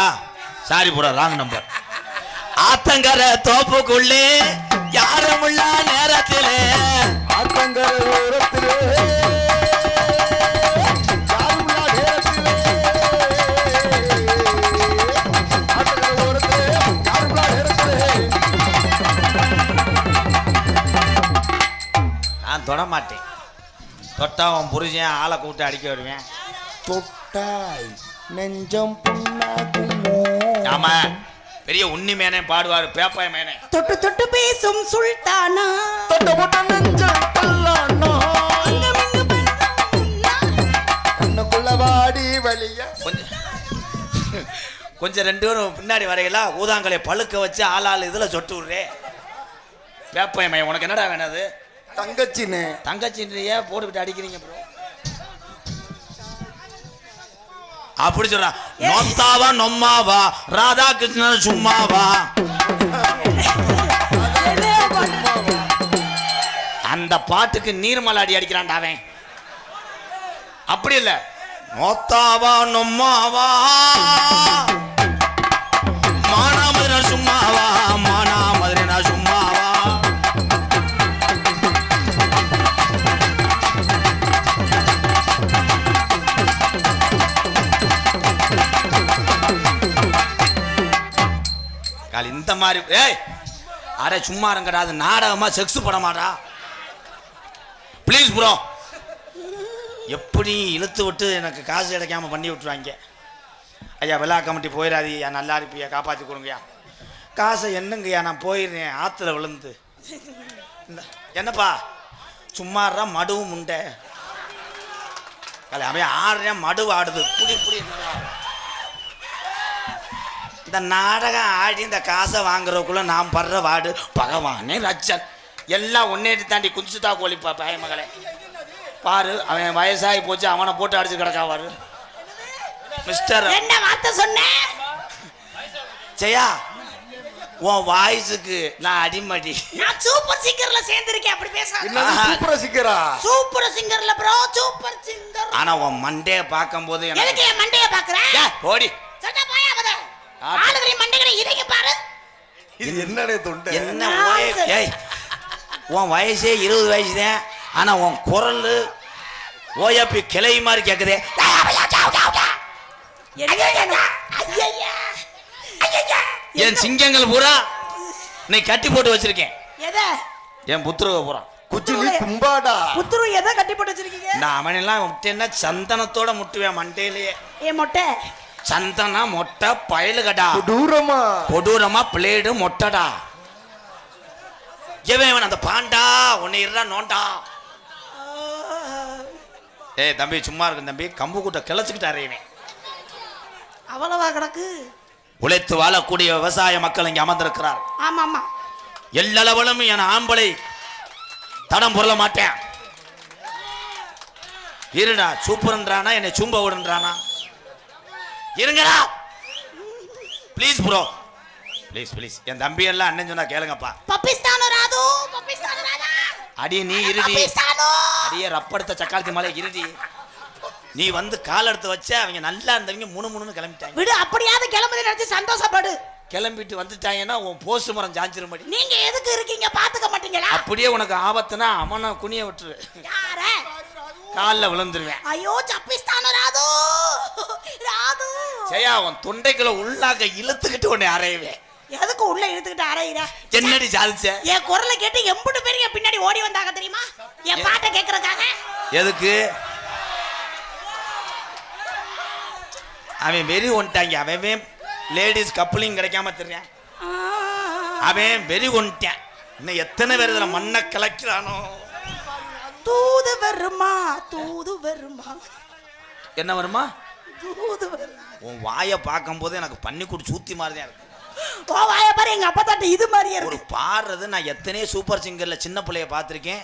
நம்பரா? சாரி புரா, wrong number. ஆத்தங்கர தோப்புக்குள்ளே யாருமுள்ள நேரத்திலே, ஆத்தங்கர ஓரத்திலே யாருமுள்ள நேரத்திலே, ஆத்தங்கர ஓரத்திலே யாருமுள்ள நேரத்திலே. நான் தொட மாட்டேன். தொட்டா அவன் புரிஞ்சேன் ஆளை கூப்பிட்டு அடிக்க வருவேன். தொட்டாய் நெஞ்சம் புண்ணாகுமோ. ஆமா, பெரிய உண்ணி மேனே பாடுவாரு, பேப்பாய மேனே. தொட்டு தொட்டு பேசும் சுல்தானா, தொட்ட போட்ட நெஞ்சம் கல்லானா, கண்ணுக்குள்ள வாடி வலிய. கொஞ்சம் ரெண்டு பேரும் பின்னாடி வரையில ஊதாங்கலை பழுக்க வச்சு ஆளாள் இதுல சொட்டு விடுறே. பேப்பாய மையம் உனக்கு என்னடா வேணாது? தங்கச்சின்னு. தங்கச்சின்றியே போட்டுக்கிட்டு அடிக்கிறீங்க ப்ரோ. அப்படி சொல்றான். நொந்தாவா நொம்மாவா ராதா கிருஷ்ணன் சும்மாவா. அந்த பாட்டுக்கு நீர்மலாடி அடிக்கிறான்டா அவன். அப்படி இல்ல, நொத்தாவா நொம்மாவா மானாமதுரை சும்மாவா, மானாமதுரை சும்மாவா. இந்த மாதிரி ஏய் அட சும்மா இருங்கடா, அது நாடகமா செக்ஸ் படமாடா. Please bro. எப்படி இழுத்து விட்டு எனக்கு காசு கிடைக்காம பண்ணி விட்டுருவாங்க. ஐயா விழா கமிட்டி போயிடாதீயா, நல்லா இருப்பியா, காப்பாற்றி கொடுங்கய்யா. காசை என்னங்கய்யா, நான் போயிடுறேன் ஆற்றுல விழுந்து. என்னப்பா சும்மாறா மடுவும் முண்டை அவன் ஆடுறேன், மடு ஆடுது புடி புடி. இந்த நாடகம் ஆடி இந்த காசை வாங்குறதுக்குள்ள நான் படுற வாடு பகவானே ரச்சன். எல்லாம் ஒன்னேட்டு தாண்டி குதிச்சுதா கோழிப்பா பய மகளே. பாரு அவன் வயசாகி போச்சு, அவனை போட்டு அடிச்சு கிடக்காவாரு. மிஸ்டர் என்ன வார்த்தை சொன்ன? ஜெயா, உன் வாய்ஸுக்கு நான் அடிமடி. நான் சூப்பர் சிங்கர்ல சேர்ந்திருக்கேன். அப்படி பேசாத. என்னது சூப்பர் சிங்கரா? சூப்பர் சிங்கர்ல ப்ரோ, சூப்பர் சிங்கர். ஆனா உன் மண்டைய பாக்கும்போது எதுக்கு என் மண்டைய பாக்குற? ஓடி சட்டை போயா பத. ஆளுகளை மண்டைகளை இறங்கி பாரு. இது என்னடே தொண்டை? என்ன ஏய், உன் வயசே 20 வயசு தான். ஆனா உன் குரல் ஓயப்பி கிளை மாதிரி கேக்குதே. என் சிங்கங்கள் பூரா நீ கட்டி போட்டு வச்சிருக்கேன். எதை? என் புத்துருவ பூரா. குச்சிலி கும்பாடா. புத்துரு எதை கட்டி போட்டு வச்சிருக்கீங்க? நான் அவனெல்லாம் முட்டைன்னா சந்தனத்தோட முட்டுவேன் மண்டையிலேயே. ஏ மொட்டை சந்தனா மொட்டை பயலுகடா, கொடூரமா கொடூரமா பிளேடு மொட்டடா. எவன் அந்த பாண்டா உன்னை இருடா நோண்டா. ஏய் தம்பி சும்மா இருக்கு தம்பி, கம்பு கூட்ட கிளச்சிக்கிட்டு அறையவேன். அவ்வளவா கிடக்கு. உழைத்து வாழக்கூடிய விவசாய மக்கள் இங்கே அமர்ந்திருக்கிறார். ஆமா ஆமா. எல்லளவளும் என் ஆம்பளை தடம் பொருள மாட்டேன். இருடா சூப்பர்ன்றானா என்னை சும்ப விடுன்றானா? இருங்கடா ப்ளீஸ் ப்ரோ, ப்ளீஸ் ப்ளீஸ். என் தம்பி எல்லாம் அண்ணன் சொன்னா கேளுங்கப்பா. பப்பிஸ்தானோ ராது, பப்பிஸ்தானோ ராதா. அடி நீ இருடி, அடியே ரப்படுத்த சக்காலத்தி மலை இருடி. நீ வந்து கால் எடுத்து வச்ச அவங்க நல்லா இருந்தவங்க முணுமுணுன்னு கிளம்பிட்டாங்க. விடு, அப்படியாவது கிளம்பி நினைச்சு சந்தோஷப்படு. கிளம்பிட்டு வந்துட்டாங்கன்னா உன் போஸ்ட் மரம் ஜாஞ்சிருமடி. நீங்க எதுக்கு இருக்கீங்க பாத்துக்க மாட்டீங்களா? அப்படியே உனக்கு ஆபத்துனா அவனை குனிய விட்டுரு. யார? காலில் விழுந்துருவேன். ஐயோ சப்பிஸ்தானோ ராது, ராது. ஜெயா உன் தொண்டைக்குள்ள உள்ளாக இழுத்துக்கிட்டு உன்னை அறையவே. எதுக்கு உள்ள இழுத்துக்கிட்டு அறையிற? என்னடி சாதிச்ச? என் குரலை கேட்டு எம்புட்டு பேர் என் பின்னாடி ஓடி வந்தாங்க தெரியுமா? என் பாட்டை கேட்கறதுக்காக. எதுக்கு? அவன் வெறி ஒன்ட்டாங்க. அவன் லேடிஸ் கப்பலிங் கிடைக்காம தெரியும். அவன் வெறி ஒன்ட்டான். இன்னும் எத்தனை பேர் இதுல மண்ணை கலக்கிறானோ. தூது வருமா, தூது வருமா. என்ன வருமா? தூது வருமா. உன் வாயை பார்க்கும் போது எனக்கு பன்னிக்கூடு சூத்தி மாதிரிதான் இருக்கு. ஓ வாய பாரு, எங்க அப்பா தாட்ட இது மாதிரியே இருக்கு. ஒரு பாடுறது நான் எத்தனையோ சூப்பர் சிங்கர்ல சின்ன பிள்ளைய பார்த்திருக்கேன்.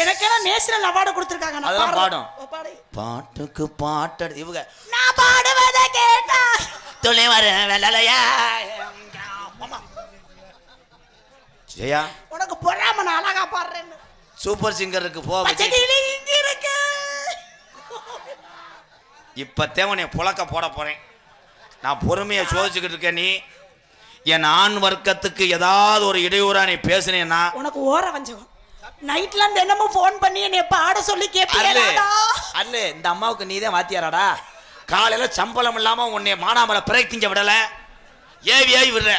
எனக்கெல்லாம் நேஷனல் அவார்டு கொடுத்திருக்காங்க. அதெல்லாம் பாடும். பாட்டுக்கு பாட்டு இவங்க நான் பாடுவதை கேட்டா துளி வர வெள்ளலையா. ஜெயா உனக்கு பொறாம நான் அழகா பாடுறேன்னு. சூப்பர் சிங்கருக்கு போ. இங்க இருக்கு. இப்ப தேவனைய புழக்க போட போறேன். நான் பொறுமையை சோதிச்சுக்கிட்டு இருக்கேன். நீ என் ஆண் வர்க்கத்துக்கு ஏதாவது ஒரு இடையூறா நீ பேசுனேன்னா உனக்கு ஓர வஞ்சகம். நைட்ல தினமும் ஃபோன் பண்ணி என்னை பாட சொல்லி கேட்பீங்களா? அல்ல இந்த அம்மாவுக்கு நீ தான் வாத்தியாராடா. காலையில சம்பளம் இல்லாம உன்னை மானாமல பிரேக்கிங்க விடல, ஏவி விடுற.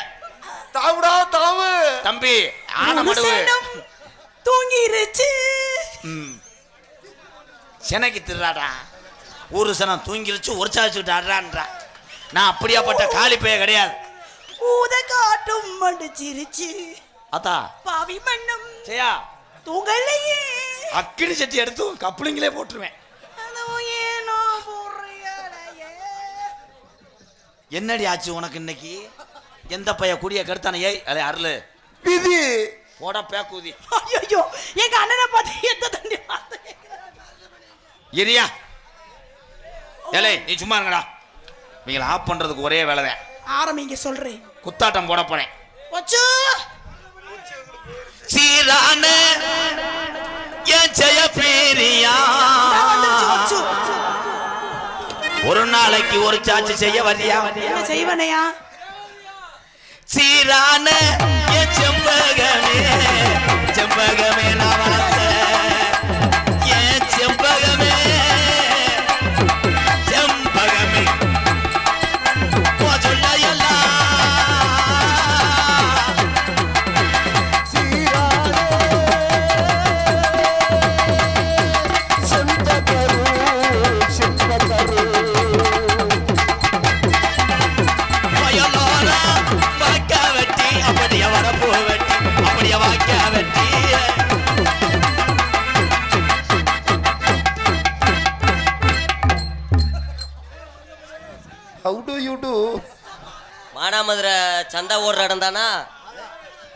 தாவுடா தாவு தம்பி ஆனமடுவு தூங்கிருச்சு. சென்னைக்கு திருடாடா. ஒரு சனம் தூங்கிருச்சு, ஒரு சாச்சுக்கிட்டு ஆடுறான்றா. நான் அப்படியாப்பட்ட காலி பைய கிடையாது. ஊத காட்டும் மடிச்சிருச்சு அத்தா பாவி மண்ணும் செய்யா தூங்கலையே. அக்கினி சட்டி எடுத்து கப்ளிங்களே போட்டுருவேன். என்னடி ஆச்சு உனக்கு இன்னைக்கு? எந்த பைய குடிய கெடுத்தானே? ஏய் அலே அருளு விதி போட பேக்கூதி. ஐயோ எங்க அண்ணனை பார்த்து எந்த தண்ணி இரியா ஏலே நீ சும்மா இருங்கடா. நீங்கள ஆஃப் பண்றதுக்கு ஒரே வேலை தான். ஆரம்பிங்க சொல்றேன். குத்தாட்டம் போட போனேன். வச்சு சீரான என் ஜெயபிரியா ஒரு நாளைக்கு ஒரு சாட்சி செய்ய வரியா? என்ன செய்வனையா? சீரான என் செம்பகமே செம்பகமே நான் வளர்த்த என் செம்பகமே செம்பகமே மானாமதுரை சந்தை ஓடுற இடம் தானா?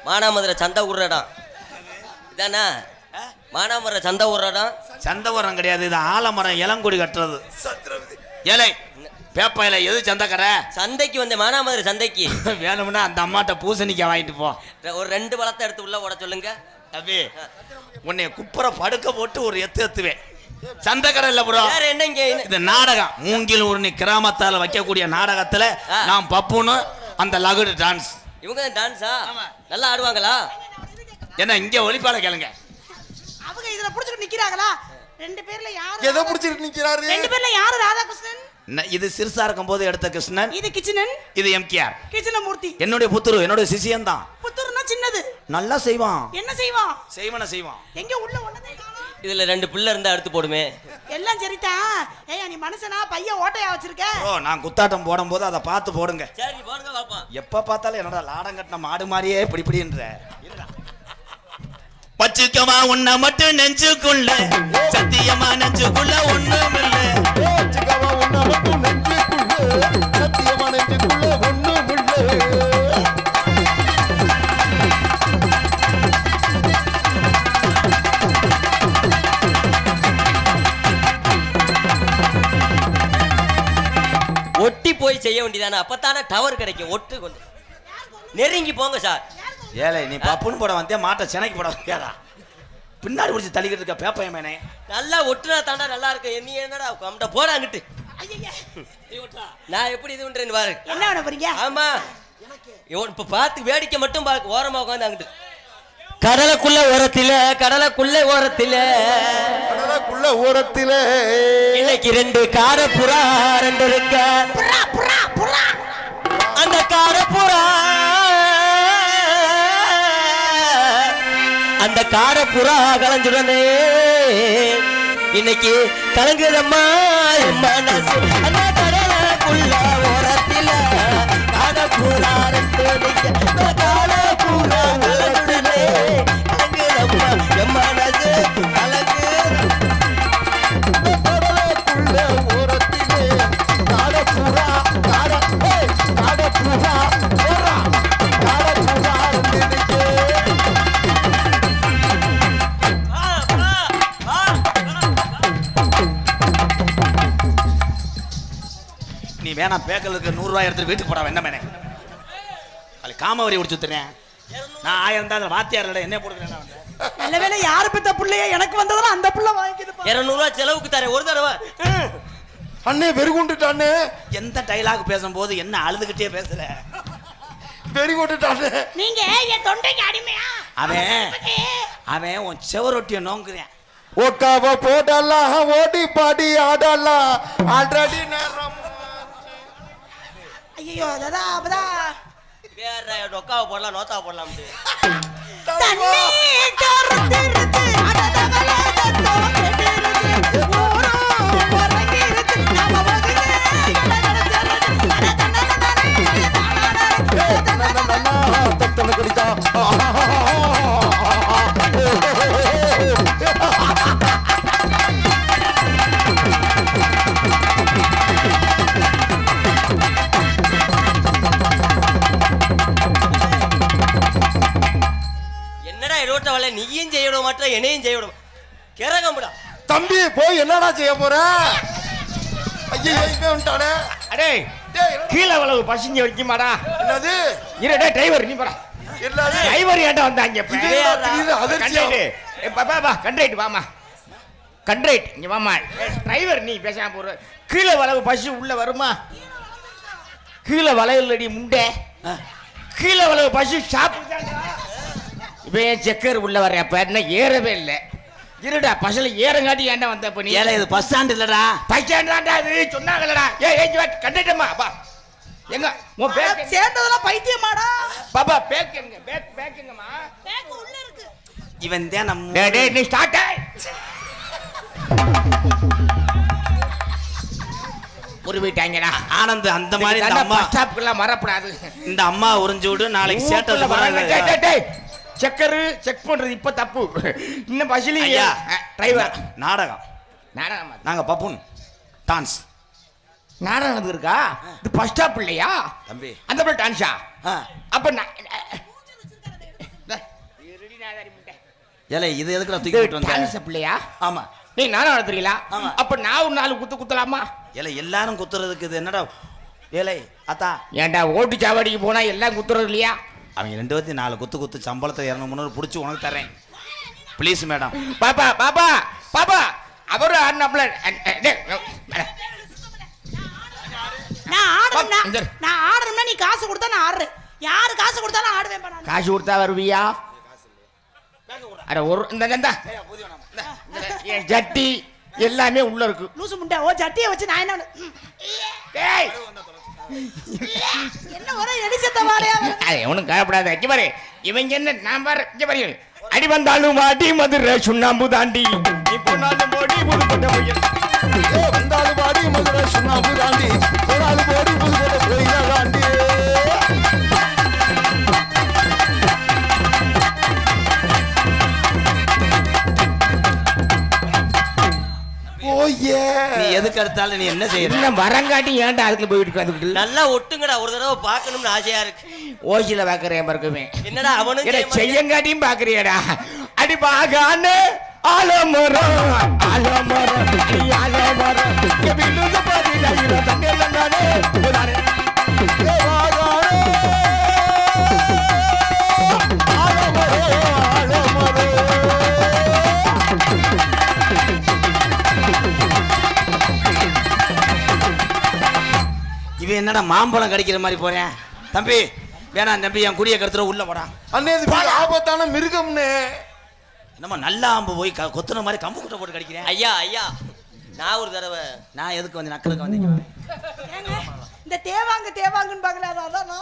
மானாமதுரை சந்தை ஓடுற இடம் இதானா? மானாமதுரை சந்தை ஓடுற இடம் சந்தை உரம் கிடையாது, இது ஆலமரம் இளங்கொடி கட்டுறது. ஏலை பேப்பையில எது சந்தைக்கரை? சந்தைக்கு வந்து மானாமதுரை சந்தைக்கு வேணும்னா அந்த அம்மாட்ட பூசணிக்காய் வாங்கிட்டு போ. ஒரு 2 பழத்தை எடுத்து உள்ள ஓட சொல்லுங்க. தம்பி உன்னை குப்புற படுக்க போட்டு ஒரு எத்துவேன். சந்தைக்கடை இல்ல ப்ரோ, வேற என்னங்க? இது நாடகம். மூங்கில் ஊர்னி கிராமத்தால வைக்கக்கூடிய நாடகத்துல நான் பப்புன்னு அந்த லகுடு டான்ஸ். இவங்க டான்ஸா நல்லா ஆடுவாங்களா? என்ன இங்க ஒளிப்பால கேளுங்க. அவங்க இதுல புடிச்சிட்டு நிக்கிறாங்களா? 2 பேர்ல யாரு எதை புடிச்சிட்டு நிக்கிறாரு? 2 பேர்ல யாரு ராதாகிருஷ்ணன்? இது சிறுசா இருக்கும் போது எடுத்த கிருஷ்ணன், இது கிச்சனன், இது எம்கேஆர் கிச்சனமூர்த்தி. என்னுடைய புத்துரு, என்னுடைய சிசியன் தான். புத்தூர்னா சின்னது. நல்லா செய்வான். என்ன செய்வான்? செய்வான். எங்க உள்ள ஒண்ணதே காணோம். இதுல 2 பிள்ளை இருந்தா எடுத்து போடுமே. எல்லாம் சரிதான். ஏய் நீ மனுஷனா பைய ஓட்டையா வச்சிருக்க? ஓ நான் குத்தாட்டம் போடும்போது அதை பார்த்து போடுங்க. சரி போடுங்க பாப்பா. எப்ப பார்த்தாலும் என்னடா லாடம் கட்டின மாடு மாதிரியே இப்படின்ற. பச்சுக்கமா உன்னை மட்டும் நெஞ்சுக்குள்ள, சத்தியமா நெஞ்சுக்குள்ள ஒண்ணும் இல்ல. பச்சுக்கமா உன்னை மட்டும் நெஞ்சுக்குள்ள, சத்தியமா நெஞ்சுக்குள்ள ஒண்ணும் இல்ல. ஒட்டி போய் செய்ய வேண்டியதானே, அப்பத்தானே டவர் கிடைக்கும். ஒட்டு கொஞ்சம் நெருங்கி போங்க சார். ஏலே நீ பப்புன்னு போட வந்தே மாட்டை சென்னைக்கு போட வந்தியாடா. பின்னாடி பிடிச்சி தள்ளிக்கிட்டு இருக்க பேப்பையமேனே. நல்லா ஒட்டுனா தாண்டா நல்லா இருக்கு. நீ என்னடா கம்ட போடாங்கிட்டு. நான் எப்படி இது பண்றேன்னு பாரு. என்ன பண்ண போறீங்க? ஆமா இப்ப பார்த்து வேடிக்கை மட்டும் பார்க்க ஓரமா உட்காந்து அங்கிட்டு. கடலுக்குள்ள ஓரத்தில கடலுக்குள்ள ஓரத்தில கடலுக்குள்ள ஓரத்தில இன்னைக்கு 2 காரப்புறா 2 இருக்க. அந்த காரப்புறா அந்த காரப்புறா கலஞ்சுடனே இன்னைக்கு கலங்குதம்மா மனசு. அந்த கடலுக்குள்ள ஓரத்தில காரப்புறா 2 இருக்க. காரப்புறா கலஞ்சுடனே கலங்குதம்மா என் மனசு கலங்கு. கடலுக்குள்ள ஓரத்திலே காடப்புறா காடப்புறா காடப்புறா இருந்துச்சு. நீ வேணா பேக்கலுக்கு 100 ரூபாய் எடுத்து வீட்டுக்கு போடா. என்ன மேனே காமவரி உடிச்சு தரேன். நான் 1000 தான் வாத்தியார் என்ன போடுறேன். நல்ல வேளை யாரு பெத்த புள்ளைய எனக்கு வந்ததெல்லாம் அந்த புள்ள வாங்கிக்குது. 200 ரூபாய் செலவுக்கு தரேன் ஒரு தடவை. அண்ணே வெறிகுண்டுட்டானே. எந்த டைலாக் பேசும்போது என்ன அழுதுகிட்டே பேசுற? வெறிகுண்டுட்டானே. நீங்க என் தொண்டைக்கு அடிமையா? அவன் உன் செவரொட்டிய நோங்குறேன். ஒக்காவ போடலாம், ஓடி பாடி ஆடலாம். ஆல்ரெடி நேரம். ஐயோ அதான் அப்பதான் வேற டொக்காவை போடலாம், நோத்தாவை போடலாம். தண்ணி கருத்திருச்சு அடதவள சத்தம் கேட்டிருச்சு ஊரு உறங்கிருச்சு நம்ம வகுலே தத்தன குடிச்சா. என்னடா இருவட்ட வேலை, நீயும் செய்ய விட மாட்டேன், என்னையும் செய்ய விட கிறகம்புடா. தம்பி போய் என்னடா செய்ய போற? ஐயோ இங்க வந்துட்டானே. அடே டேய், கீழே அவ்வளவு பசிஞ்சு வைக்குமாடா? என்னது? இருடே டிரைவர், நீ போடா. என்னது? டிரைவர் ஏன்டா வந்தாங்க இப்ப? இது என்ன தெரியுது? அதிர்ச்சியா? கண்ட்ரைட் வாமா, கண்ட்ரைட் இங்க வாமா. டிரைவர் நீ பேசாம போற. கீழே வளவு பசி உள்ள வருமா? கீழே வளையலடி முண்டை. கீழே வளவு பசி சாப்பிடுதாங்க. இப்ப ஏன் செக்கர் உள்ள வர அப்ப என்ன ஏறவே இல்லை. இருடா பசல ஏறங்காட்டி ஏன்டா வந்த இப்ப நீ? ஏல இது பஸ் ஸ்டாண்ட் இல்லடா. பஸ் ஸ்டாண்ட் தான்டா இது, சொன்னாங்கலடா. ஏய் கண்ட்ரைட்டம்மா வா. எங்க உன் பேக் சேர்ந்ததெல்லாம் பைத்தியமாடா. பாபா பேக் எங்க? பேக் எங்கம்மா? பேக் உள்ள இருக்கு. இவன் தான் நம்ம டேய் நீ ஸ்டார்ட் ஆய். உருவிட்டாங்கடா. ஆனந்த் அந்த மாதிரி இந்த அம்மா பஸ் ஸ்டாப்க்குலாம் வரப்படாது. இந்த அம்மா உறிஞ்சு விடு, நாளைக்கு சேட்டை போறாங்க. டேய் செக்கரு செக் பண்றது இப்ப தப்பு. இன்னும் பஸ்ல ஐயா டிரைவர் நாடகம். நாடகம் நாங்க பப்புன் டான்ஸ் நாடகம் இருக்கா? இது பஸ் ஸ்டாப் இல்லையா தம்பி? அந்த மாதிரி டான்ஸா? அப்ப ஏல இது எதுக்குடா தூக்கி போட்டு வந்த? டான்ஸ் இல்லையா? ஆமா. நீ நாடகம் நடத்துறீங்களா? ஆமா. அப்ப நான் ஒரு 4 குத்து குத்தலாமா? ஏல எல்லாரும் குத்துறதுக்கு இது என்னடா? ஏலே அத்தா ஏன்டா ஓட்டு சாவடிக்கு போனா எல்லாம் குத்துறது இல்லையா? அவங்க 2 குத்து குத்து சம்பளத்தை 200-300 பிடிச்சி உனக்கு தரேன். Please madam. பாப்பா பாப்பா பாப்பா அவரு ஆடினாப்ல. நான் ஆடுறேன்னா நீ காசு கொடுத்தா நான் ஆடுறேன். யாரு காசு கொடுத்தாலும் ஆடுவேன். காசு கொடுத்தா வருவியா? அட ஒரு இந்த என் ஜட்டி எல்லாமே உள்ள இருக்கு. லூசு முண்டை ஓ ஜட்டியை வச்சு நான் என்ன டேய் என்ன வர எடிசத்த வாடையா? அது ஒன்றும் கவலைப்படாத. இங்க பாரு இவங்க என்ன நான் பாரு. இங்க பாரு அடி வந்தாலும் வாடி மதுரை சுண்ணாம்பு தாண்டி நீ போனாலும் போடி புதுக்கோட்டை போய் வந்தாலும் பாடி மதுரை சுண்ணாம்பு தாண்டி போனாலும் போடி புதுக்கோட்டை போயினா தாண்டி. ஓயே நீ எதுக்கு எடுத்தாலும் நீ என்ன செய்யற? இன்னும் வரங்காட்டி ஏன்டா அதுக்குள்ள போயிட்டு அதுக்கு நல்லா ஒட்டுங்கடா, ஒரு தடவை பார்க்கணும்னு ஆசையா இருக்கு. ஓசில பாக்குறேன் பாருக்குமே. என்னடா அவனும் செய்யங்காட்டியும் பாக்குறியடா? அடி பாகானு ஆலமரம் ஆலமரம் ஆலமரம் விழுந்து பாதியில தண்ணில நானே இவன் என்னடா மாம்பழம் கடிக்கிற மாதிரி போறேன்? தம்பி வேணாம் தம்பி, என் குடிய கருத்துற உள்ள போடா. அண்ணே இது ஆபத்தான மிருகம்னே. நம்ம நல்லா அம்பு போய் கொத்துன மாதிரி கம்பு குட்டை போட்டு கடிக்கிறேன். ஐயா ஐயா நான் ஒரு தடவை நான் எதுக்கு வந்து நக்கலுக்கு வந்தீங்க? இந்த தேவாங்கன்னு பாக்கல அதான்.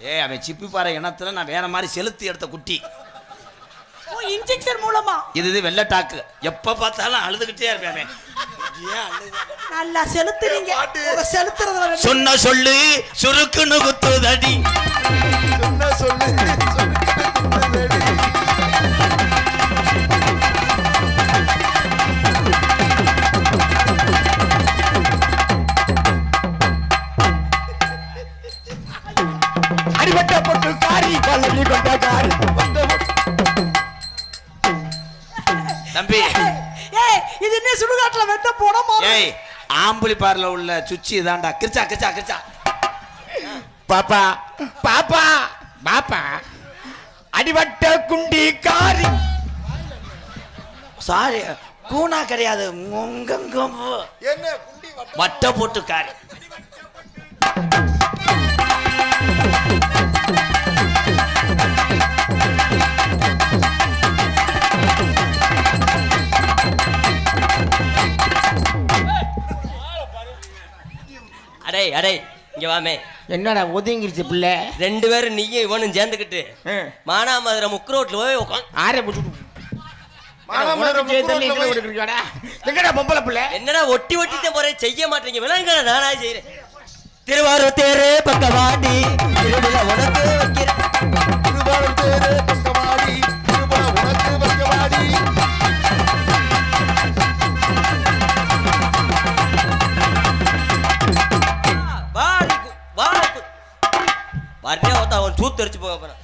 ஏய் அவன் சிப்பி பாறை இனத்துல நான் வேற மாதிரி செலுத்தி எடுத்த குட்டி. ஓ இன்ஜெக்ஷன் மூலமா? இது வெள்ளட்டாக்கு. எப்ப பார்த்தாலும் அழுதுகிட்டே இருப்பேன். நல்லா செலுத்துறீங்க. செலுத்துறதுல சொன்ன சொல்லு சுருக்குன்னு குத்துதடி. சொன்ன சொல்லு அடிபட்ட பொட்டு காரி கல்லி கொண்ட காரி. தம்பி ஏய் இது என்ன சுடுகாட்டுல வெட்ட போறோமா? ஏய் ஆம்புலி பார்ல உள்ள சுச்சி தான்டா. கிர்ச்சா கிர்ச்சா கிர்ச்சா. பாப்பா பாப்பா பாப்பா அடிபட்ட குண்டி காரி. சாரி கூனா கிடையாது. உங்க என்ன குண்டி வட்ட போட்டு காரி. அடே அடே இங்க வாமே. என்னடா ஒதுங்கிருச்சு பிள்ளை? 2 பேரும் நீயும் இவனும் சேர்ந்துக்கிட்டு மானாமதுரை முக்குரோட்ல போய் உட்காந்து ஆரை எங்கடா பொம்பளை பிள்ளை? என்னடா ஒட்டி ஒட்டித்தான் போறேன், செய்ய மாட்டீங்க. விலங்குகளை நானா செய்யறேன். திருவாரூர் தேரு பக்கவாடி திருவிழா உனக்கு வைக்கிறேன். திருவாரூர் தேரு பக்கவாடி திருவிழா உனக்கு பக்கவாடி. வரனே ஒருத்தன் அவன் சூத்தரிச்சு போக போறான்.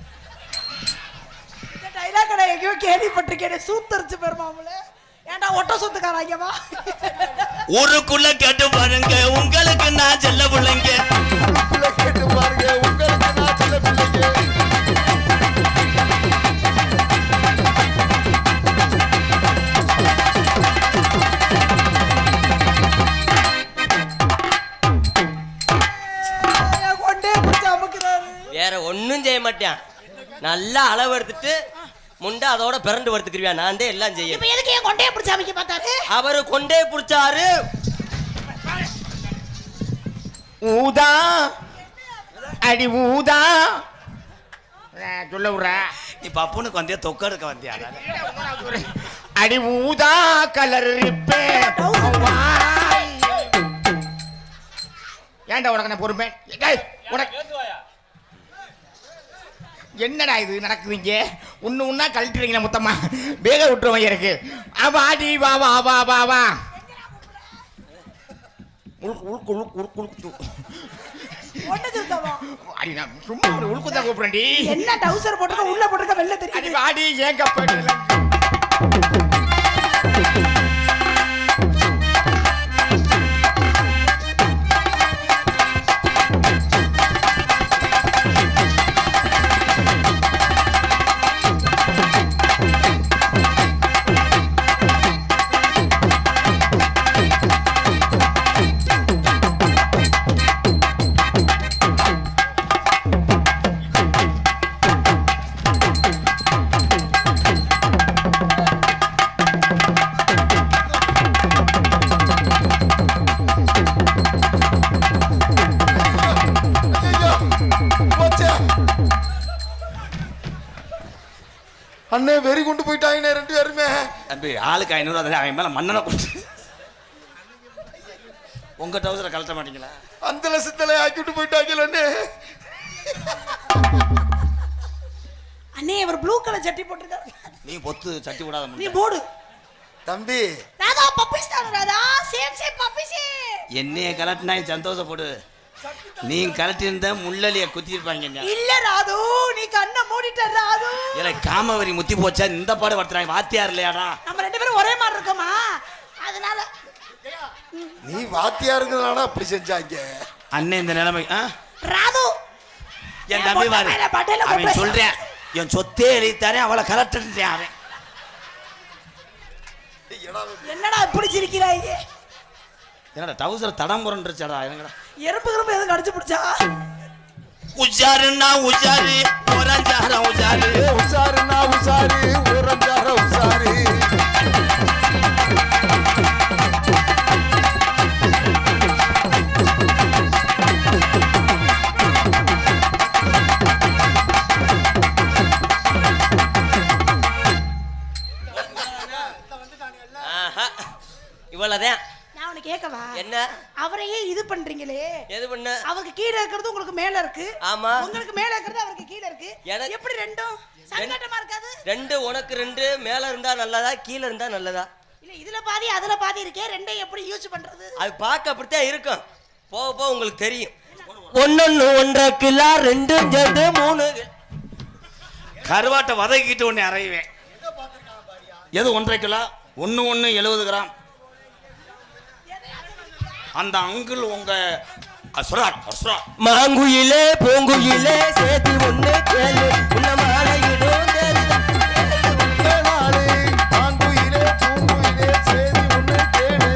இந்த டைலாக் நான் எங்கேயோ கேள்விப்பட்டிருக்கேன். சூத்தரிச்சு பெருமாமல ஏன்டா ஒட்ட சொத்துக்காராங்கவா? ஊருக்குள்ள கேட்டு பாருங்க, உங்களுக்கு நான் செல்ல பிள்ளைங்க. ஊருக்குள்ள கேட்டு பாருங்க, உங்களுக்கு நான் செல்ல பிள்ளைங்க. கொண்டே பிடிச்ச அமுக்குறாரு. வேற ஒன்னும் செய்ய மாட்டான். நல்லா அளவு எடுத்துட்டு முண்டை அதோட பிறண்டு படுத்துக்கிறியா? நான் தான் எல்லாம் செய்ய. இப்ப எதுக்கு ஏன் கொண்டே பிடிச்ச அமைக்க பார்த்தாரு? அவரு கொண்டே பிடிச்சாரு. ஊதா அடி ஊதா சொல்ல விடுற. நீ பப்புனுக்கு வந்தியா தொக்க எடுக்க வந்தியா? அடி ஊதா கலர் ஏன்டா உனக்கு நான் பொறுப்பேன்? என்னடா இது நடக்குது இங்க? ஒன்னா கழட்டுறீங்களா மொத்தமா? வேக விட்டுருவன் இருக்கு. ஆடி வா வா வா வா வா. சும்மா ஒரு உள்குத்தா கூப்பிடுறேன்டி. என்ன டவுசர் போட்டுக்க உள்ள போட்டுக்க வெள்ள தெரியும். ஆடி ஏன் கப்ப அண்ணே வெறி கொண்டு போயிட்டாங்க 2 பேருமே. தம்பி ஆளுக்கு 500 அவன் மேல மண்ணனை கொடுத்து உங்க டவுசரை கழட்ட மாட்டீங்களா? அந்த லட்சத்துல ஆக்கிட்டு போயிட்டாங்க அண்ணே. அண்ணே இவர் ப்ளூ கலர் சட்டி போட்டுருக்காரு. நீ பொத்து சட்டி விடாத நீ முண்டை. போடு தம்பி. ராதா பப்பிஸ் தான் ராதா. Same puppies. என்னைய கலட்டினா சந்தோஷப்படு. நீ கலட்டி இருந்த முள்ளலிய குத்தி இருப்பாங்க. இல்ல ராது, நீ கண்ணை மூடிட்ட ராது. இல்ல காமவரி முத்தி போச்சா? இந்த பாடு படுத்துறாங்க. வாத்தியார் இல்லையாடா? நம்ம 2 பேரும் ஒரே மாதிரி இருக்கோமா? அதனால நீ வாத்தியாருங்களானா அப்படி செஞ்சாங்க. அண்ணன் இந்த நிலைமை ராது என் தம்பி வாரு. அவன் சொல்றேன் என் சொத்தே எழுதித்தானே அவளை கலட்டுட்டேன். அவன் என்னடா இப்படி சிரிக்கிறாங்க? என்னடா டவுசர் தடம் புரண்டுச்சாடா? என்னடா எறும்பு கிரும்பு எதுவும் கடிச்சு பிடிச்சா? உஜாருன்னா உஜாரு ஓரஞ்சார உஜாரு. உசாருன்னா உசாரு ஓரஞ்சார உசாரு. இவ்வளவுதான். நான் உனக்கு கேட்கவா? என்ன? அவரையே இது பண்றீங்களே. எது பண்ண? அவருக்கு கீழ இருக்கிறது உங்களுக்கு மேல இருக்கு. ஆமா. உங்களுக்கு மேல இருக்கிறது அவருக்கு கீழ இருக்கு. எப்படி ரெண்டும் சங்கடமா இருக்காது? 2 உனக்கு 2 மேல இருந்தா நல்லதா கீழ இருந்தா நல்லதா? இல்ல இதுல பாதி அதுல பாதி இருக்கே. ரெண்டையும் எப்படி யூஸ் பண்றது? அது பார்க்க அப்படித்தான் இருக்கும். போக போக உங்களுக்கு தெரியும். 1 1/2 கிலோ 2 சேர்ந்து 3 கருவாட்டை வதக்கிட்டு ஒன்னு அரைவேன். எது 1.5 கிலோ? 1 70 கிராம். அந்த அங்கிள் உங்க மாங்குயிலே பூங்குயிலே சேர்த்து ஒண்ணு கேளு உன்ன மாலையிடும் மாங்குயிலே பூங்குயிலே சேர்த்து ஒண்ணு கேளு.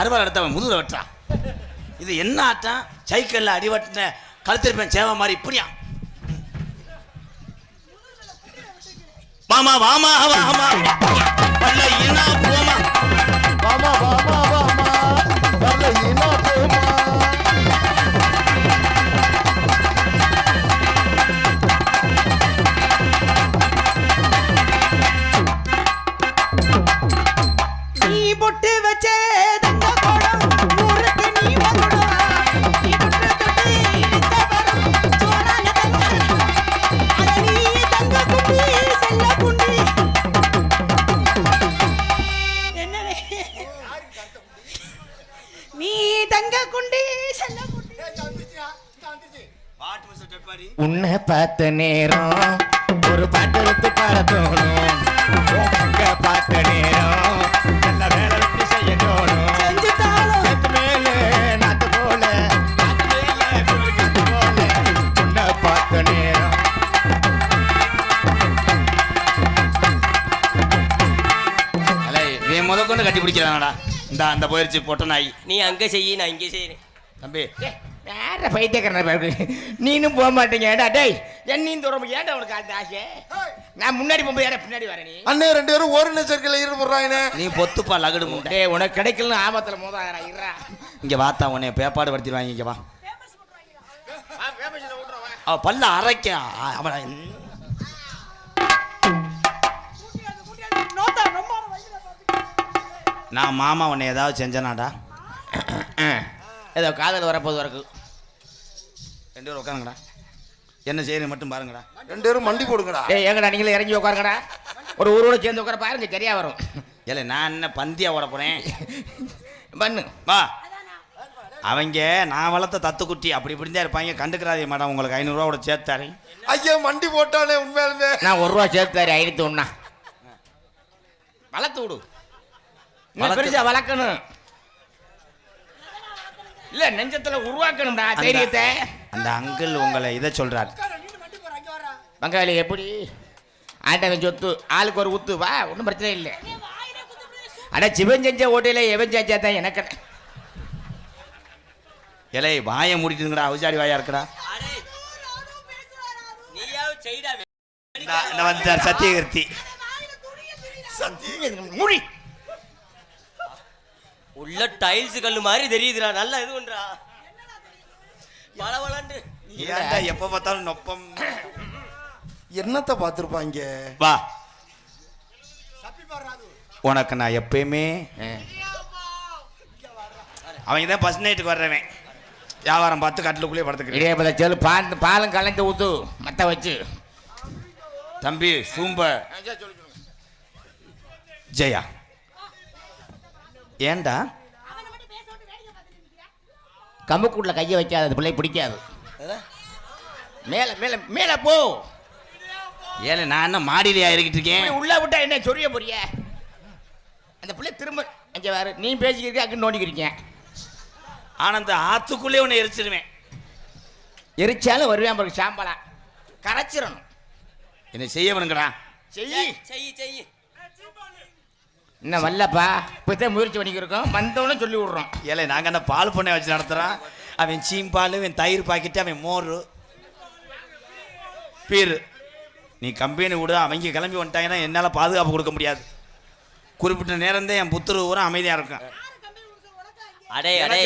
அறுவாள் எடுத்தவன் முதுகுல வெட்டுறா. இது என்ன ஆட்டம்? சைக்கிளில் அடிவட்டின கழுத்திருப்பேன் சேவை மாதிரி இப்படியா? மாமா வாமா வாமா பல்ல இனா போமா வாமா வாமா வாமா வரல இனா போமா. நீ பொட்டு வச்சே தங்க கோடம் ஊருக்கு நீ வந்துடும். நீ பொட்டு தொட்டு இழுத்த வரும் சோறான தங்க. அட நீ தங்க குண்டி செல்ல குண்டி. என்னடே நீ தங்க குண்டி செல்ல குண்டி. உன்னை பார்த்த நேரம் ஒரு பாட்டு எடுத்து பாட தோணும். உங்க பார்த்த நேரம் நல்ல வேலை விட்டு செய்ய தோணும். செஞ்சுட்டாலும் நாத்து மேல நாத்து போல நாத்து மேல குளிர்காத்து போல உன்னை பார்த்த நேரம். அலே இவன் முதற்கொண்டு கட்டி பிடிக்கிறானடா. இந்த அந்த போயிடுச்சு பொட்ட நாய். நீ அங்க செய்யி, நான் இங்கே செய்யறேன். தம்பி வேற பைத்தியக்காரன் நீனும் போக மாட்டேங்க. ஏடா டேய் என்னையும் தூரம் ஏன்டா உனக்கு அந்த ஆசை? நான் முன்னாடி போகும்போது ஏடா பின்னாடி வரேன் நீ? அண்ணே 2 பேரும் ஒரு நெச்சரிக்கையில் ஈடுபடுறாங்கண்ணே. நீ பொத்துப்பா லகடு முண்டை. டேய் உனக்கு கிடைக்கலன்னு ஆபத்துல மோதாதடா இருடா. இங்க வாத்தா உன்னை பேப்பாடு படுத்திடுவாங்க. இங்க வா. அவ பல்ல அரைக்க அவளை நோத்தா ரொம்ப வயசுல பார்த்து. நான் மாமா உன்னை ஏதாவது செஞ்சனாடா? ஏதோ காதல் வரப்போது வரக்கு 2 பேரும் உட்காருங்கடா. என்ன செய்யணும் மட்டும் பாருங்கடா. 2 பேரும் மண்டி போடுங்கடா. டேய் ஏங்கடா நீங்களே இறங்கி உட்காருங்கடா. ஒரு ஊரோட சேர்ந்து உட்கார பாருங்க சரியா வரும். ஏல நான் என்ன பந்தியா ஓட போறேன்? பண்ணு வா. அவங்க நான் வளர்த்த தத்துக்குட்டி அப்படி இப்படி தான் இருப்பாங்க. கண்டுக்கிறாதே மேடம். உங்களுக்கு 500 ரூபா கூட சேர்த்தாரு. ஐயா மண்டி போட்டானே உண்மையாலுமே. நான் 1 ரூபா சேர்த்தாரு 501. வளர்த்து விடு. இன்னும் பெருசா வளர்க்கணும். இல்ல நெஞ்சத்துல உருவாக்கணும்டா தைரியத்தை. அந்த அங்கிள் உங்களை இதை சொல்றாரு. பங்காளி எப்படி ஆண்டவன் சொத்து ஆளுக்கு ஒரு ஊத்து வா ஒன்றும் பிரச்சனை இல்லை. அட சிவன் செஞ்ச ஓட்டையில எவன் செஞ்சா தான் எனக்கு. இலை வாயை மூடிட்டுங்கடா. அவசாரி வாயா இருக்கடா. நீயாவது செய்டா. நான் வந்துட்டார் சத்தியகீர்த்தி. மூடி உள்ள டைல்ஸ் கல்லு மாதிரி தெரியுதுடா. நல்லா இது பண்றா. வளவளன்னு ஏன்டா எப்ப பார்த்தாலும் நொப்பம்? என்னத்தை பார்த்துருப்பாங்க? வா. உனக்கு நான் எப்பயுமே அவங்க தான் ஃபர்ஸ்ட் நைட்டுக்கு வர்றவன். வியாபாரம் பார்த்து கட்டிலுக்குள்ளேயே படுத்துக்கிறேன். இதே பத செல்லு பாலும் கலந்து ஊத்து மத்த வச்சு. தம்பி சூம்ப ஜெயா ஏண்டா கம்புக்கூட்டில் கையை வைக்காது. அது பிள்ளை பிடிக்காது. மேல மேல மேல போ. ஏல நான் என்ன மாடியிலையா இருக்கிட்டு இருக்கேன்? உள்ள விட்டா என்ன சொரிய போறிய? அந்த பிள்ளை திரும்ப அங்கே வேறு நீ பேசிக்கிறீங்க அங்கே நோண்டிக்கிறீங்க. ஆனந்த ஆத்துக்குள்ளே உன்னை எரிச்சிருவேன். எரிச்சாலும் வருவேன் பாருங்க. சாம்பலா கரைச்சிடணும். என்னை செய்ய வேணுங்கடா. செய்யி செய்யி செய்யி. இன்னும் வரலப்பா. இப்போதான் முயற்சி பண்ணிக்கிருக்கோம். வந்தவொடனே சொல்லி விட்றோம். ஏல நாங்கள் என்ன பால் பண்ணை வச்சு நடத்துகிறோம். அவன் சீம்பால், அவன் தயிர் பாக்கெட்டு, அவன் மோர் பீரு. நீ கம்பெனி விடு. அவங்க கிளம்பி வந்துட்டாங்கன்னா என்னால் பாதுகாப்பு கொடுக்க முடியாது. குறிப்பிட்ட நேரம் தான் என் புத்துரு ஊரம் அமைதியாக இருக்கும். அடே அடே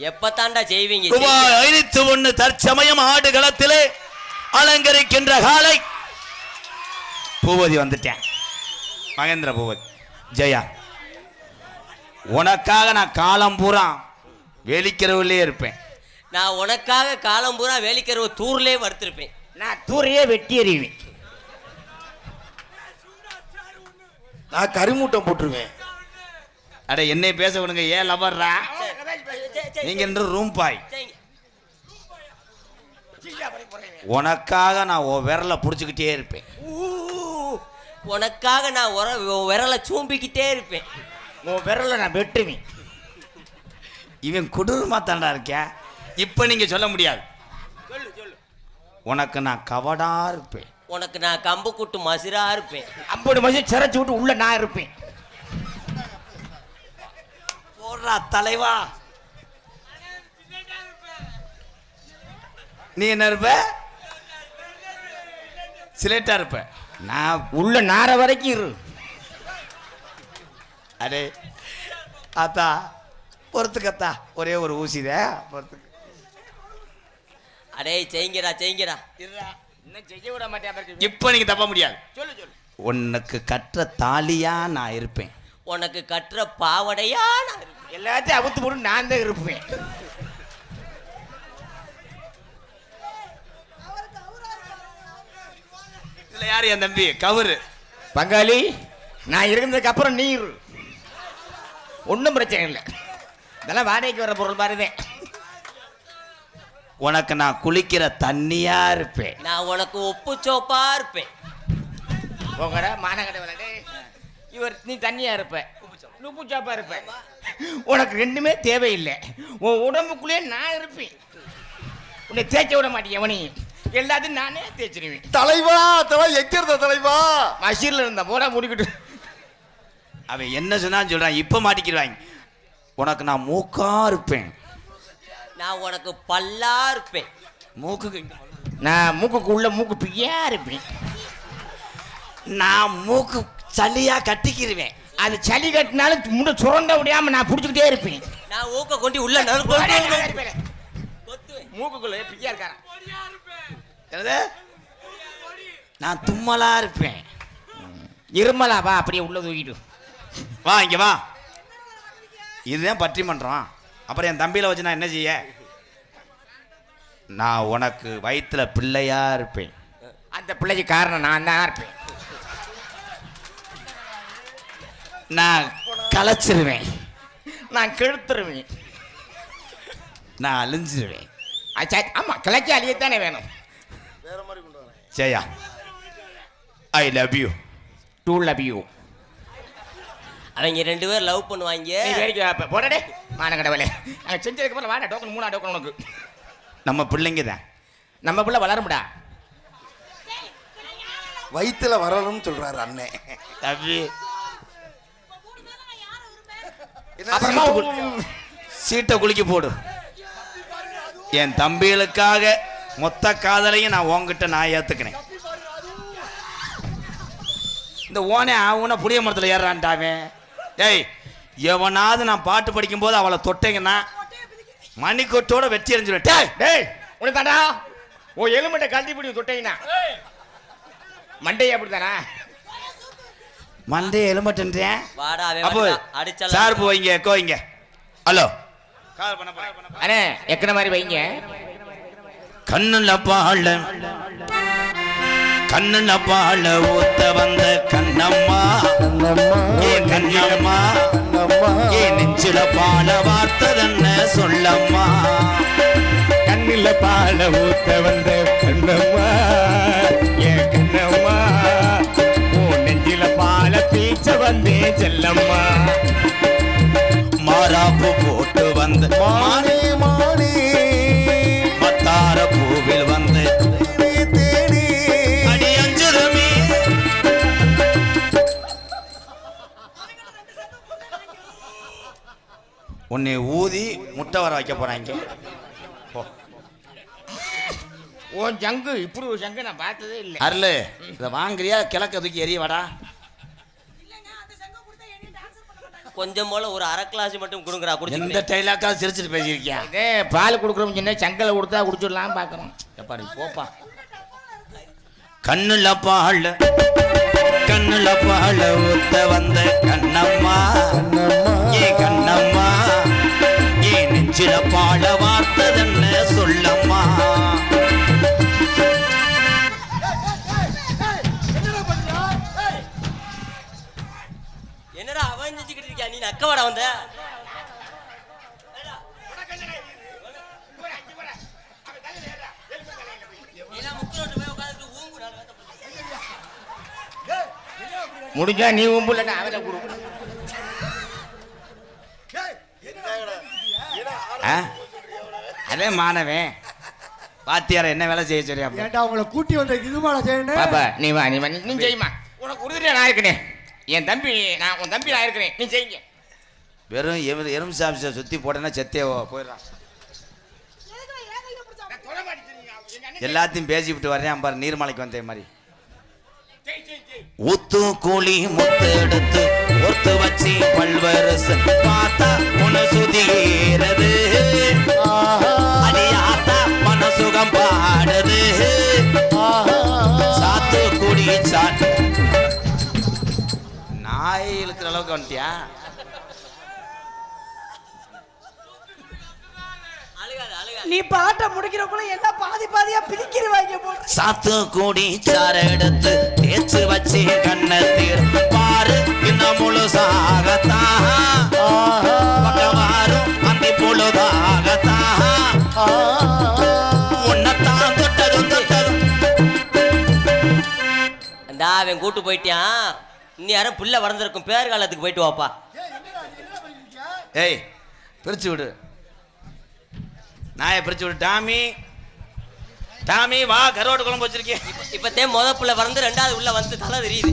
எப்பத்தாண்டா செய்வீங்க? ரூபாய் 501 தற்சமயம் ஆடுகளத்திலே அலங்கரிக்கின்ற காலை பூபதி வந்துட்டேன். மகேந்திர பூபதி. ஜெயா உனக்காக நான் காலம் பூரா வேலிக்கிறவிலே இருப்பேன். நான் உனக்காக காலம் பூரா வேலிக்கிறவ தூர்லேயே வறுத்திருப்பேன். நான் தூரையே வெட்டி எறிவேன். நான் கரிமூட்டம் போட்டுருவேன். அட என்னை பேச விடுங்க. ஏன் லவர்ரா நீங்க என்று ரூம் பாய். உனக்காக நான் விரலை பிடிச்சிக்கிட்டே இருப்பேன். உனக்காக நான் விரலை சூம்பிக்கிட்டே இருப்பேன். உன் விரலை நான் வெட்டுவேன். இவன் கொடூரமா தாண்டா இருக்கேன். இப்ப நீங்க சொல்ல முடியாது. உனக்கு நான் கவடா இருப்பேன். உனக்கு நான் கம்பு கூட்டு மசிரா இருப்பேன். அப்படி மசி சிரைச்சி விட்டு உள்ள நான் இருப்பேன். யாரா தலைவா? நீ என்ன இருப்ப? சிலேட்டா இருப்ப. நான் உள்ள நார வரைக்கும் இரு. அடே அத்தா பொறுத்துக்கத்தா, ஒரே ஒரு ஊசிதே பொறுத்துக்க. அடே செய்ங்கடா செய்ங்கடா. இன்னும் செய்ய விட மாட்டேன். இப்ப நீங்க தப்ப முடியாது. சொல்லு சொல்லு. உனக்கு கற்ற தாலியா நான் இருப்பேன். உனக்கு கட்டுற பாவடையா நான் இருப்பேன். எல்லாத்தையும் அவுத்து போட்டு நான் தான் இருப்பேன். இதுல யாரு என் தம்பி? கவுரு பங்காளி, நான் இருந்ததுக்கு அப்புறம் நீ இரு. ஒன்றும் பிரச்சனை இல்லை. இதெல்லாம் வாடகைக்கு வர பொருள் பாருதேன். உனக்கு நான் குளிக்கிற தண்ணியா இருப்பேன். நான் உனக்கு ஒப்பு சோப்பா இருப்பேன். உங்கடா மானகடை விளையாடு. இவர் நீ தண்ணியா இருப்ப, உப்பு சாப்பா இருப்ப. உனக்கு ரெண்டுமே தேவையில்லை. உன் உடம்புக்குள்ளே நான் இருப்பேன். உன்னை தேய்க்க விட மாட்டேன் எவனையும். எல்லாத்தையும் நானே தேய்ச்சிருவேன். தலைவா தலை எங்க இருந்த தலைவா? மசீரில் இருந்த போடா முடிக்கிட்டு. அவன் என்ன சொன்னான்னு சொல்றான், இப்ப மாட்டிக்கிறாங்க. உனக்கு நான் மூக்கா இருப்பேன். நான் உனக்கு பல்லா இருப்பேன். மூக்குக்கு நான் மூக்குக்கு உள்ள மூக்கு பிய்யா இருப்பேன். நான் மூக்கு சளியா கட்டிக்கிருவேன். அது சளி கட்டினாலும் முன்ன சுரண்ட முடியாம நான் பிடிச்சிக்கிட்டே இருப்பேன். நான் ஊக்க கொண்டு உள்ள மூக்குக்குள்ள பிய்யா இருக்காரன். என்னது? நான் தும்மலா இருப்பேன். இருமலா வா, அப்படியே உள்ள தூக்கிட்டு வா, இங்க வா. இதுதான் பட்டிமன்றம். அப்புறம் என் தம்பியில வச்சு நான் என்ன செய்ய? நான் உனக்கு வயிற்றுல பிள்ளையா இருப்பேன். அந்த பிள்ளைக்கு காரணம் நான் தான் இருப்பேன். நான் களைச்சிருவேன். நான் கெடுத்துருவேன். நான் அழிஞ்சிருவேன். ஆமா, கிளச்சி அழியத்தானே வேணும். Jaya, I love you. Too love you. அவங்க 2 பேரும் லவ் பண்ணுவாங்க. நீ வேடிக்கை போடடே மானங்கடவலே. நாங்கள் செஞ்சதுக்கு அப்புறம் வாடா டோக்கன் 3 டோக்கன் உனக்கு. நம்ம பிள்ளைங்க தான். நம்ம பிள்ளை வளரும்டா. வயித்துல வரணும்னு சொல்றாரு அண்ணே. தம்பி அப்புறமா சீட்டை குளிக்க போடு. என் தம்பிகளுக்காக மொத்த காதலையும் நான் உங்ககிட்ட நான் ஏத்துக்கிறேன். இந்த ஓனே அவனை புளிய மரத்தில் ஏறான்ட்டாவே. ஏய், எவனாவது நான் பாட்டு படிக்கும் போது அவளை தொட்டீங்கன்னா மணிக்கொட்டோட வெற்றி எறிஞ்சிருவேன். டேய் டேய் உனக்கு தாண்டா ஓ எலுமட்டை கழட்டி பிடி தொட்டீங்கன்னா மண்டையை அப்படித்தானா? மண்டே எலும்பட்டுன்றேன். வாடா அப்போ அடிச்சல சார்பு வைங்க, கோயிங்க. ஹலோ அண்ணே, எக்கன மாதிரி வைங்க. கண்ணுல பாழ கண்ணுல பாழ ஊத்த வந்த கண்ணம்மா, ஏ கண்ணம்மா, ஏ நெஞ்சில பாழ வார்த்ததென்ன சொல்லம்மா. கண்ணில பால ஊத்த வந்த கண்ணம்மா, ஏ கண்ணம்மா, ஓ நெஞ்சில பால பீச்ச வந்தே செல்லம்மா. மாறாப்பு போட்டு வந்து மானே மானே மத்தார பூவில் வந்து தேடி அடி அஞ்சுதமே. உன்னை ஊதி முட்டை வர வைக்க போறாங்க. உன் ஜங்கு இப்படி ஒரு ஜங்கு நான் பார்த்ததே இல்லை. அருளு, இதை வாங்குறியா? கிழக்க தூக்கி எரிய வாடா. கொஞ்சம் போல ஒரு அரை கிளாஸ் மட்டும் கொடுங்கடா. எந்த குடிச்சு டைலாக்கா சிரிச்சிட்டு பேசியிருக்கியா? இதே பால் கொடுக்குறோம் சின்ன சங்கலை கொடுத்தா குடிச்சிடலாம் பார்க்குறோம். எப்பா நீ போப்பா. கண்ணுல பாழ கண்ணுல பாழ ஊத்த வந்த கண்ணம்மா, ஏ கண்ணம்மா, ஏ நெஞ்சில பாழ வார்த்ததென்ன சொல்லம்மா. என்னடா அவன் செஞ்சுக்கிட்டு இருக்கியா? நீ நக்கவாடா வந்த? முடிஞ்சா நீ உம்புலன்னா அவனை கொடு. அதே மாணவன் பாத்தியார என்ன வேலை செய்ய சொல்லியா? ஏன்டா உங்களை கூட்டி வந்த இதுமால செய்யணும். பாப்பா நீ வா, நீ வா, நீ செய்யுமா. உனக்கு உறுதியா நான் இருக்கிறேன். என் தம்பி நான் உன் தம்பி நான் இருக்கிறேன். நீ செய்யுங்க. வெறும் எறும்பு சாமிச்சை சுற்றி போட்டேன்னா செத்தேவோ போயிடறான். எல்லாத்தையும் பேசிவிட்டு வர்றேன் பாரு, நீர்மலைக்கு வந்தேன் மாதிரி. ஊத்து கூலி முத்து எடுத்து ஒத்து வச்சு பல்வரசு பார்த்தா சுதீரது அடியாத்தா மனசுகம் பாடுது சாத்து கூடி சாட்டு. நாய் இழுக்கிற அளவுக்கு வந்துட்டியா? நீ பாட்டை முடிக்கிறக்குள்ள என்ன பாதி பாதியா பிரிக்கிறவாங்க போல. சாத்து கூடி சார எடுத்து தேய்ச்சு வச்சு கண்ணத்தீர் பாரு இன்னும் முழுசாகத்தான் பக்கவாரும் அந்த பொழுதாகத்தான் உன்னத்தான் தொட்டதும் தொட்டதும். அவன் கூட்டு போயிட்டான். இன்னும் யாரும் புள்ள வளர்ந்துருக்கும் பேர் காலத்துக்கு போயிட்டு வாப்பா. ஏய் பிரிச்சு விடு, நாயை பிரிச்சு விடு. டாமி டாமி வா, கருவாடு குழம்பு வச்சிருக்கேன். இப்பத்தே முத புள்ள வளர்ந்து ரெண்டாவது உள்ள வந்து தலை தெரியுது.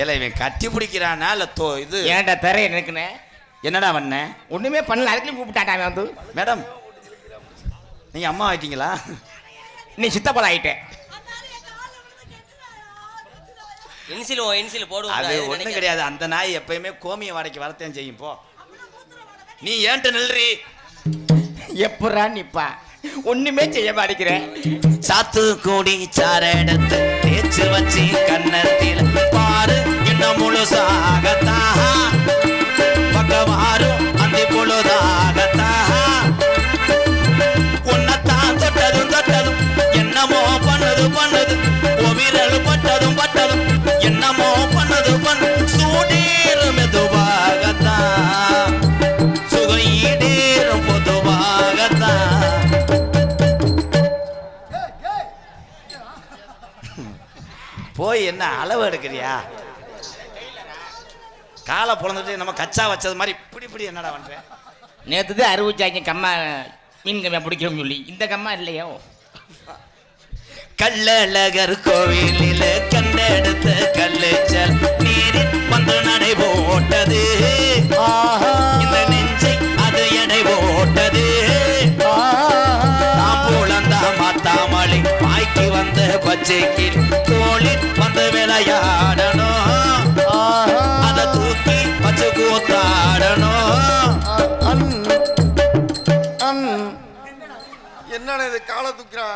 ஏல இவன் கட்டி பிடிக்கிறானா இல்ல இது ஏன்டா தர எனக்குன்னு என்னடா வண்ண ஒண்ணுமே பண்ணல, அதுக்குள்ளே கூப்பிட்டாட்டா அவன் வந்து. மேடம் நீங்க அம்மா ஆயிட்டீங்களா? நீ சித்தப்பா ஆயிட்ட. இன்சில் போடுவோம். அது ஒண்ணும் கிடையாது. அந்த நாய் எப்பயுமே கோமிய வாடகைக்கு வரத்தேன் செய்யும். போ நீ ஏன்ட்ட நில்றி. எப்படா நிப்பா, ஒண்ணுமே செய்ய மாட்டேங்கிறேன். சாத்து கூடி சார எடுத்து தேய்ச்சு வச்சு கண்ணத்தில் பாரு இன்னும் முழுசாகத்தான் பக்கவாரும் அந்த பொழுதாகத்தான் உன்னத்தான் தொட்டதும் தொட்டதும் என்னமோ பண்ணுது பண்ணுது விரல் பட்டதும் பட்டதும் என்னமோ பண்ணுது பண்ணு சூடீரும் மெதுவாகத்தான் சுகையீடீரும் பொதுவாகத்தான். போய் என்ன அளவு எடுக்கிறியா? காலை பொழந்துட்டு நம்ம கச்சா வச்சது மாதிரி இப்படி இப்படி என்னடா பண்றேன்? நேற்று தான் அறிவிச்சாங்க கம்மா மீன் கம்மா பிடிக்கணும்னு சொல்லி, இந்த கம்மா இல்லையோ. கள்ளழகர் கோவிலில் கண்டெடுத்த கல்லுச்சல் நீரில் வந்து நடை போட்டது இந்த நெஞ்சை அது எடை போட்டது தாம்பூலந்தா மாத்தாமலை பாய்க்கு வந்த பச்சைக்கு தோளில் வந்து விளையாடணும் அதை தூக்கி வச்சு கூத்தாடணும். என்னடா இது காலை தூக்குறா?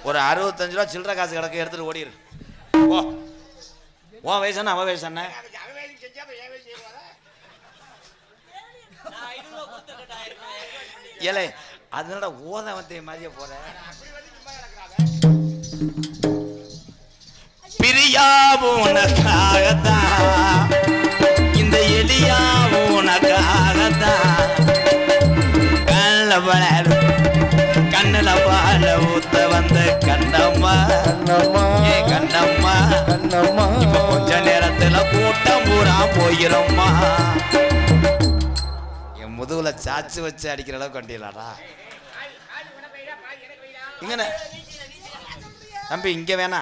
ஒரு 65 ரூபா சில்லற காசு கிடக்க எடுத்துட்டு ஓடிரு. ஓ உன் வயசு என்ன, அவ வயசு என்ன? ஏலே அதனால ஓத வந்த மாதிரியே போற. பிரியாவும் உனக்காகத்தான் இந்த எலியாவும் உனக்காகத்தான் கண்ணுல பால ஊத்த வந்த கண்ணம்மா ஏ கண்ணம்மா இப்ப கொஞ்ச நேரத்துல கூட்டம் பூரா போயிரம்மா. என் முதுகுல சாச்சு வச்சு அடிக்கிற அளவுக்கு கண்டிலாடா. இங்க தம்பி இங்க வேணா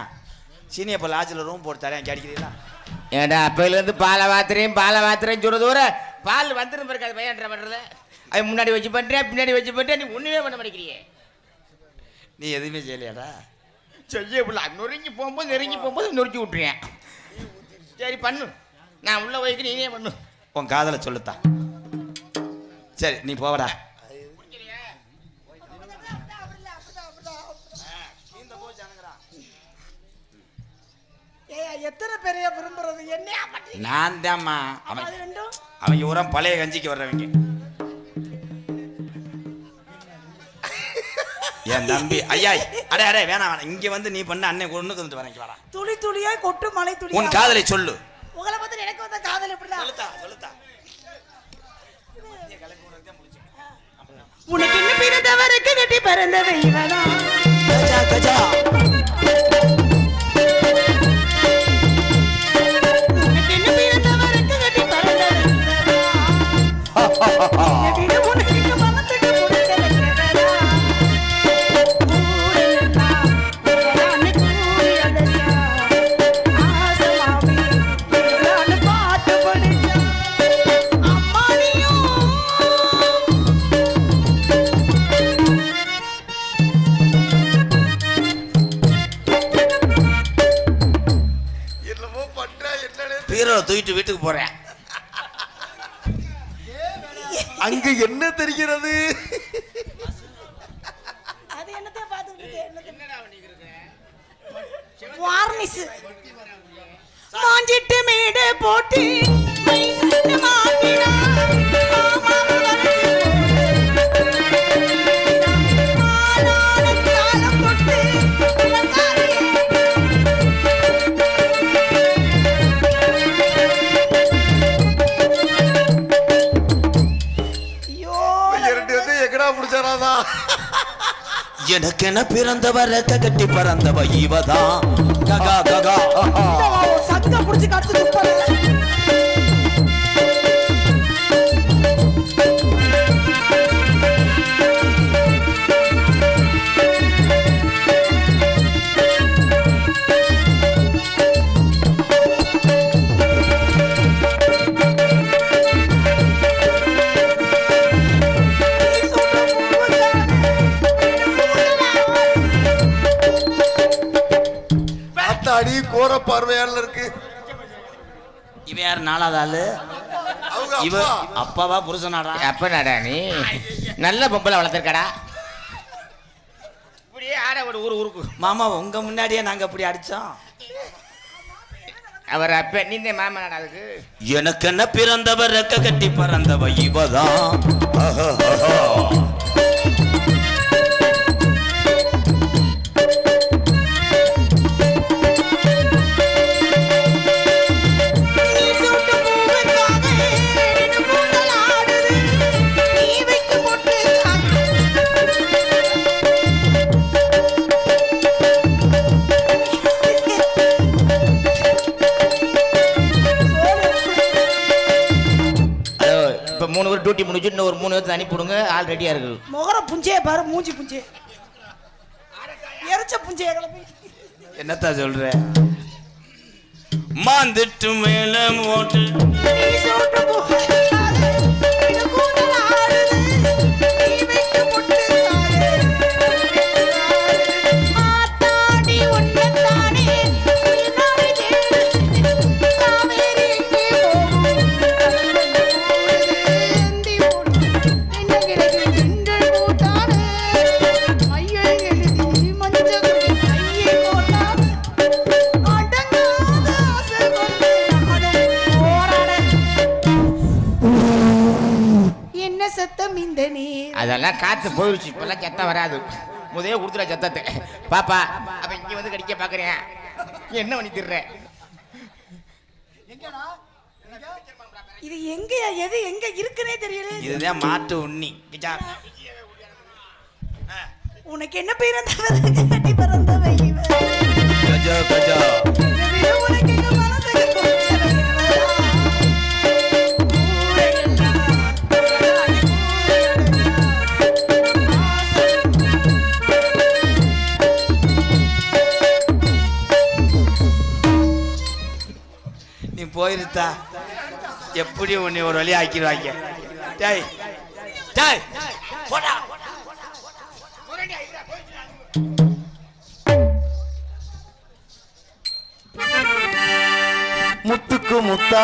சீனிய இப்ப லாட்ஜில் ரூம் போட்டு தரேன், அடிக்கிறீங்களா? ஏடா அப்பையிலேருந்து பாலை வாத்துறேன்னு சொல்றது வர பால் வந்துடும் இருக்காது பையன் பண்றது. அது முன்னாடி வச்சு பண்ணுறேன் பின்னாடி வச்சு பண்ணுறேன், நீ ஒன்றுமே பண்ண மாட்டேங்கிறியே. நீ எதுவுமே செய்யலையாடா? செய்யல நொறுங்கி போகும்போது நொறுக்கி விட்டுறேன். சரி பண்ணு, நான் உள்ள போய்க்கு நீனே பண்ணு. உன் காதலை சொல்லுத்தான். சரி நீ போவடா. எத்தனை பேரையா விரும்புறது? என்ன நான் தான்மா. அவங்க உரம் பழைய கஞ்சிக்கு வர்றவங்க. என் தம்பி ஐயா அடே அடே வேணாம் வேணாம், இங்க வந்து நீ பண்ண அண்ணன் கொண்டு வந்து வரேன். துளி துளியாய் கொட்டு மலை துளி. உன் காதலை சொல்லு. உங்களை பத்தி எனக்கு வந்த காதல் எப்படிதான்? சொல்லுத்தா உனக்கு என்ன பிறந்தவருக்கு கட்டி பிறந்தவை இவனா? கஜா கஜா உனக்கு என்ன பிறந்தவருக்கு கட்டி பிறந்தவை இவனா? உனக்கு மனத்துக்கு பிடிச்சவை இவனா? ஊரெல்லாம் இவனான்னு கூறி அழைச்சா ஆசமாவே இவனான்னு பீரோ தூக்கிட்டு வீட்டுக்கு போறேன். அங்க என்ன தெரிகிறது? அது என்னத்தை பார்த்துட்டு வார்னிஸ் மாஞ்சிட்டு மேடு போட்டு மை சுட்டு மாட்டினா எங்கடா புடிச்சாராதா? எனக்கென பிறந்தவ ரெக்க கட்டி பறந்தவ இவதான். ககா ககா சங்க புடிச்சு கடிச்சு துப்பற. அடி கோர பார்வையால இருக்கு. இவன் யார் நாலாவது ஆளு? அவங்க இவ அப்பாவா புருஷனாடா? அப்ப நாடா நீ நல்ல பொம்பளை வளர்த்துருக்கடா. இப்படியே ஆட ஒரு ஊருக்கு மாமா உங்க முன்னாடியே நாங்க அப்படி அடிச்சோம். அவர் அப்ப நீ மாமா நாடா அதுக்கு. எனக்கென்ன பிறந்தவ ரெக்க கட்டி பறந்தவ இவதான். இப்போ 3 பேர் டியூட்டி முடிச்சு இன்னும் ஒரு 3 பேர் அனுப்பிவிடுங்க. ஆள் ரெடியா இருக்கு. முகர புஞ்சே பாரு, மூஞ்சி புஞ்சே எரிச்ச புஞ்சே கிளப்பி. என்னத்தா சொல்ற? மாந்திட்டு மேல மோட்டு நீ சோட்டு போகாதே இது கூந்தல் ஆடுது நீ வைக்க முட்டுதானே ஆத்தாடி ஒன்னதானே உயிராடி தேடு காவேரி எங்கே போகும் ஏந்தி போடு என்ன கிடக்கு திங்கள் கூட்டாடு ஐயை எழுதி மஞ்சள் கையை கோட்டாடு அடங்காத ஆசை கொண்டு நானும் போராட. என்ன சத்தம் இந்த நீர்? அதெல்லாம் காத்து போயிடுச்சு. இப்பெல்லாம் சத்தம் வராது. முதல்ல கொடுத்துற சத்தத்தை. பாப்பா அப்ப இங்க வந்து கடிக்க பாக்குறேன். என்ன பண்ணி திடுற? இது எங்க எது எங்க இருக்குன்னே தெரியல. இதுதான் மாட்டு உண்ணி. உனக்கு என்ன பிறந்தவர் கட்டி பிறந்தவை இவ. கஜா கஜா எனவே உனக்கு எங்க மனசுக்கு பிடிச்சவை இவளா? நீ போயிருத்தா எப்படி உன்னை ஒரு வழி ஆக்கிடுவாங்க. டேய் டேய் போடா. முத்துக்கு முத்தா